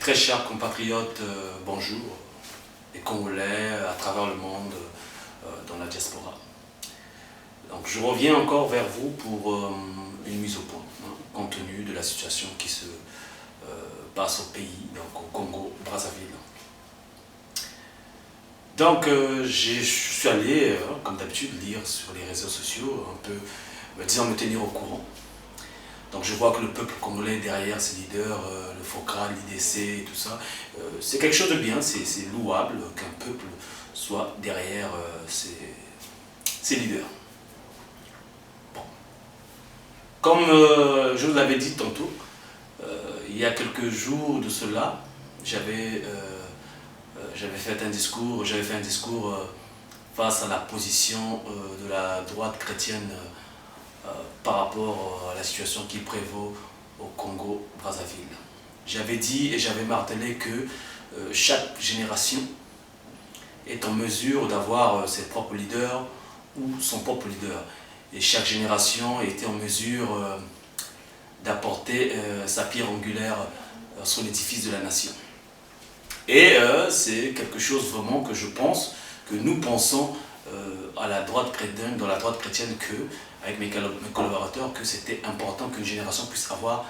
très chers compatriotes, bonjour, les Congolais à travers le monde, dans la diaspora. Donc je reviens encore vers vous pour une mise au point, compte tenu de la situation qui se passe au pays, donc au Congo, Brazzaville. Donc je suis allé, comme d'habitude, lire sur les réseaux sociaux, un peu me tenir au courant. Donc je vois que le peuple congolais derrière ses leaders, le FOCRA, l'IDC et tout ça, c'est quelque chose de bien, c'est louable qu'un peuple soit derrière ses leaders. Bon. Comme je vous l'avais dit tantôt, il y a quelques jours de cela, j'avais fait un discours face à la position de la droite chrétienne par rapport à la situation qui prévaut au Congo-Brazzaville. J'avais dit et j'avais martelé que chaque génération est en mesure d'avoir ses propres leaders ou son propre leader. Et chaque génération était en mesure d'apporter sa pierre angulaire sur l'édifice de la nation. Et c'est quelque chose vraiment que je pense, que nous pensons à la droite chrétienne, dans la droite chrétienne, avec mes collaborateurs, que c'était important qu'une génération puisse avoir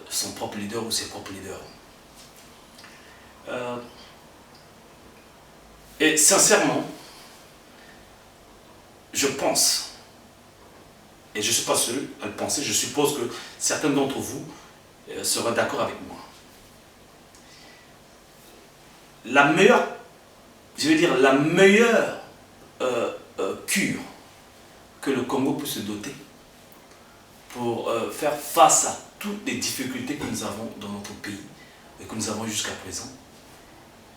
son propre leader ou ses propres leaders. Et sincèrement, je pense, et je ne suis pas seul à le penser, je suppose que certains d'entre vous seraient d'accord avec moi. La meilleure cure que le Congo puisse se doter pour faire face à toutes les difficultés que nous avons dans notre pays et que nous avons jusqu'à présent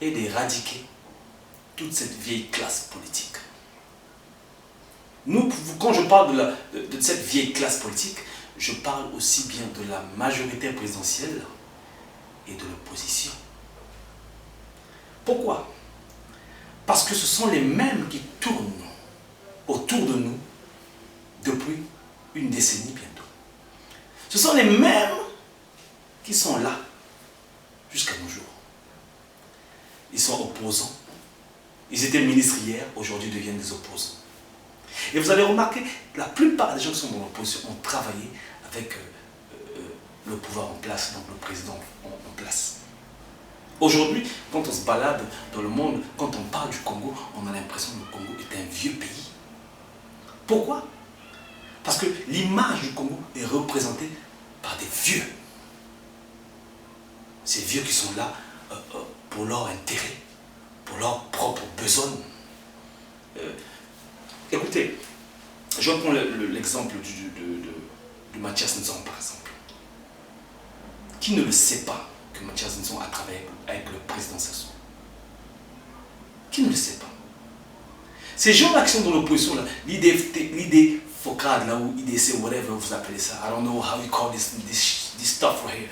est d'éradiquer toute cette vieille classe politique. Quand je parle de cette vieille classe politique, je parle aussi bien de la majorité présidentielle et de l'opposition. Pourquoi? Parce que ce sont les mêmes qui tournent autour de nous depuis une décennie bientôt. Ce sont les mêmes qui sont là jusqu'à nos jours. Ils sont opposants. Ils étaient ministres hier, aujourd'hui deviennent des opposants. Et vous allez remarquer, la plupart des gens qui sont dans l'opposition ont travaillé avec le pouvoir en place, donc le président en place. Aujourd'hui, quand on se balade dans le monde, quand on parle du Congo, on a l'impression que le Congo est un vieux pays. Pourquoi? Parce que l'image du Congo est représentée par des vieux. Ces vieux qui sont là pour leur intérêt, pour leurs propres besoins. Écoutez, je vais prendre l'exemple de Mathias Nzon, par exemple. Qui ne le sait pas que Mathias Nzon a travaillé avec le président Sassou? Qui ne le sait pas? Ces gens-là qui sont dans l'opposition, l'idée FOCRAD, là, ou IDC, ou whatever vous appelez ça, I don't know how you call this stuff right here.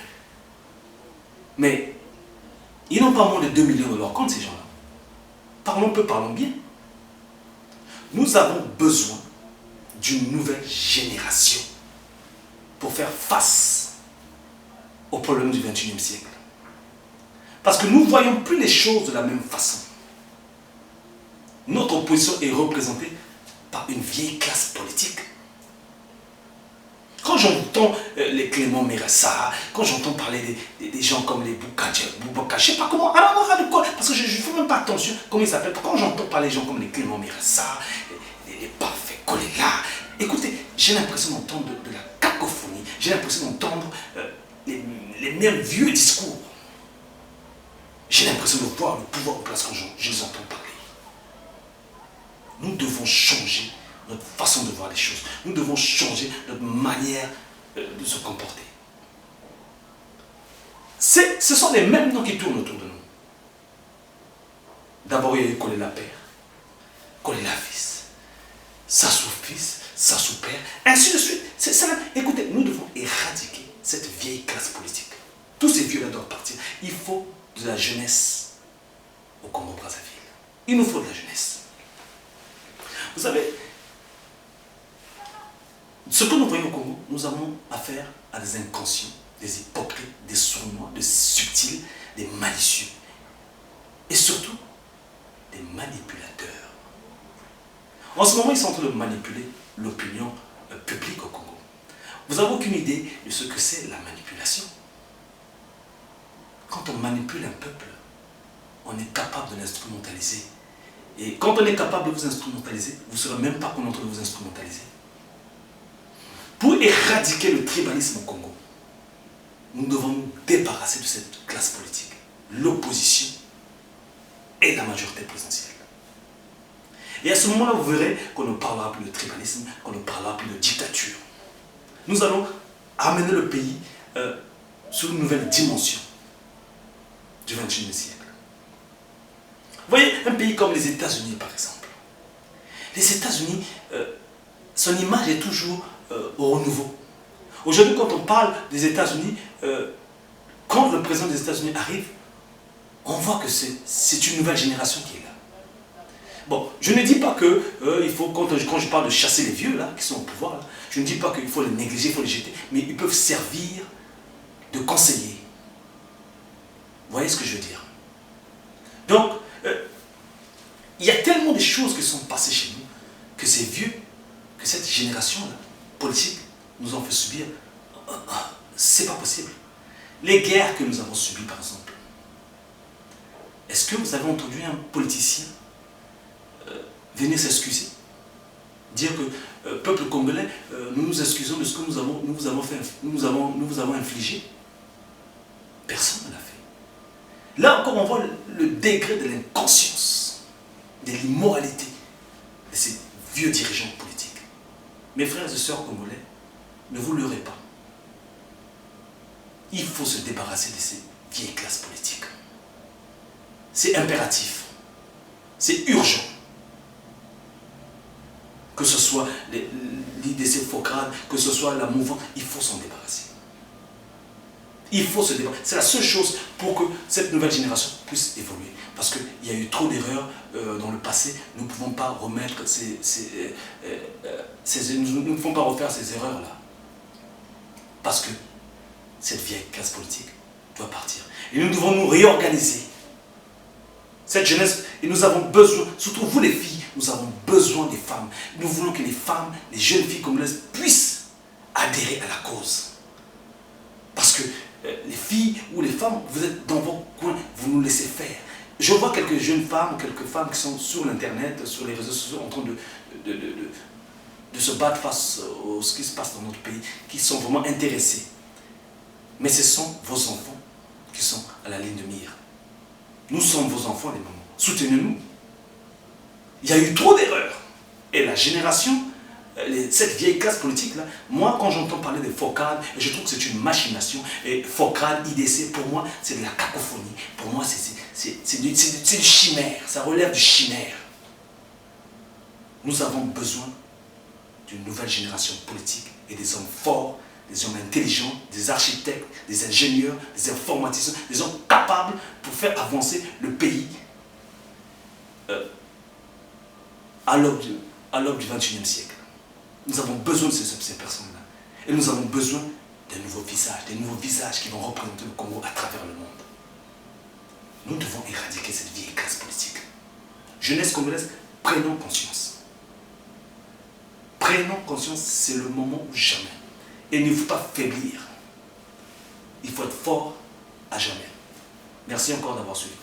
Mais ils n'ont pas moins de 2 millions de leur compte, ces gens-là. Parlons peu, parlons bien. Nous avons besoin d'une nouvelle génération pour faire face aux problèmes du XXIe siècle. Parce que nous ne voyons plus les choses de la même façon. Notre opposition est représentée par une vieille classe politique. Quand j'entends les Clément Merassa, quand j'entends parler des gens comme les Boubacar, je ne sais pas comment, parce que je ne fais même pas attention comment ils s'appellent. Quand j'entends parler des gens comme les Clément Merassa, les parfaits Kolela, écoutez, j'ai l'impression d'entendre de la cacophonie, j'ai l'impression d'entendre les mêmes vieux discours. J'ai l'impression de voir le pouvoir en place quand je les entends parler. Nous devons changer notre façon de voir les choses. Nous devons changer notre manière de se comporter. Ce sont les mêmes noms qui tournent autour de nous. D'abord, il y a eu Kolela père, Kolela fils, Sassou fils, Sassou père, ainsi de suite. Écoutez, nous devons éradiquer cette vieille classe politique. Tous ces vieux-là doivent partir. Il faut de la jeunesse au Congo-Brazzaville. Il nous faut de la jeunesse. Vous savez, ce que nous voyons au Congo, nous avons affaire à des inconscients, des hypocrites, des sournois, des subtils, des malicieux et surtout des manipulateurs. En ce moment, ils sont en train de manipuler l'opinion publique au Congo. Vous n'avez aucune idée de ce que c'est la manipulation. Quand on manipule un peuple, on est capable de l'instrumentaliser. Et quand on est capable de vous instrumentaliser, vous ne saurez même pas qu'on est en train de vous instrumentaliser. Pour éradiquer le tribalisme au Congo, nous devons nous débarrasser de cette classe politique, l'opposition et la majorité présidentielle. Et à ce moment-là, vous verrez qu'on ne parlera plus de tribalisme, qu'on ne parlera plus de dictature. Nous allons amener le pays sur une nouvelle dimension du XXIe siècle. Vous voyez, un pays comme les États-Unis, par exemple. Les États-Unis, son image est toujours au renouveau. Aujourd'hui, quand on parle des États-Unis, quand le président des États-Unis arrive, on voit que c'est une nouvelle génération qui est là. Bon, je ne dis pas que il faut, quand je parle de chasser les vieux là, qui sont au pouvoir, là, je ne dis pas qu'il faut les négliger, il faut les jeter, mais ils peuvent servir de conseillers. Vous voyez ce que je veux dire? Donc, il y a tellement de choses qui sont passées chez nous, que ces vieux, que cette génération-là, politique, nous ont fait subir. C'est pas possible. Les guerres que nous avons subies, par exemple. Est-ce que vous avez entendu un politicien venir s'excuser? Dire que, peuple congolais, nous nous excusons de ce que nous vous avons infligé? Personne ne l'a fait. Là encore, on voit le degré de l'inconscience, de l'immoralité de ces vieux dirigeants politiques. Mes frères et sœurs congolais, ne vous leurrez pas. Il faut se débarrasser de ces vieilles classes politiques. C'est impératif. C'est urgent. Que ce soit l'IDC Focrad, que ce soit la mouvance, il faut s'en débarrasser. Il faut se débarrasser. C'est la seule chose pour que cette nouvelle génération puisse évoluer. Parce qu'il y a eu trop d'erreurs dans le passé. Nous ne pouvons pas remettre nous ne pouvons pas refaire ces erreurs-là. Parce que cette vieille classe politique doit partir. Et nous devons nous réorganiser. Cette jeunesse, et nous avons besoin, surtout vous les filles, nous avons besoin des femmes. Nous voulons que les femmes, les jeunes filles congolaises puissent adhérer à la cause. Parce que les filles ou les femmes, vous êtes dans vos coins, vous nous laissez faire. Je vois quelques jeunes femmes, quelques femmes qui sont sur l'internet, sur les réseaux sociaux, en train de se battre face à ce qui se passe dans notre pays, qui sont vraiment intéressées. Mais ce sont vos enfants qui sont à la ligne de mire. Nous sommes vos enfants, les mamans. Soutenez-nous. Il y a eu trop d'erreurs. Et la génération, cette vieille classe politique-là, moi, quand j'entends parler de Focrad, je trouve que c'est une machination. Et Focrad, IDC, pour moi, c'est de la cacophonie. Pour moi, c'est du chimère. Ça relève du chimère. Nous avons besoin d'une nouvelle génération politique et des hommes forts, des hommes intelligents, des architectes, des ingénieurs, des informaticiens, des hommes capables pour faire avancer le pays à l'aube du XXIe siècle. Nous avons besoin de ces personnes-là. Et nous avons besoin de nouveaux visages qui vont représenter le Congo à travers le monde. Nous devons éradiquer cette vieille classe politique. Jeunesse congolaise, prenons conscience. Prenons conscience, c'est le moment ou jamais. Et il ne faut pas faiblir. Il faut être fort à jamais. Merci encore d'avoir suivi.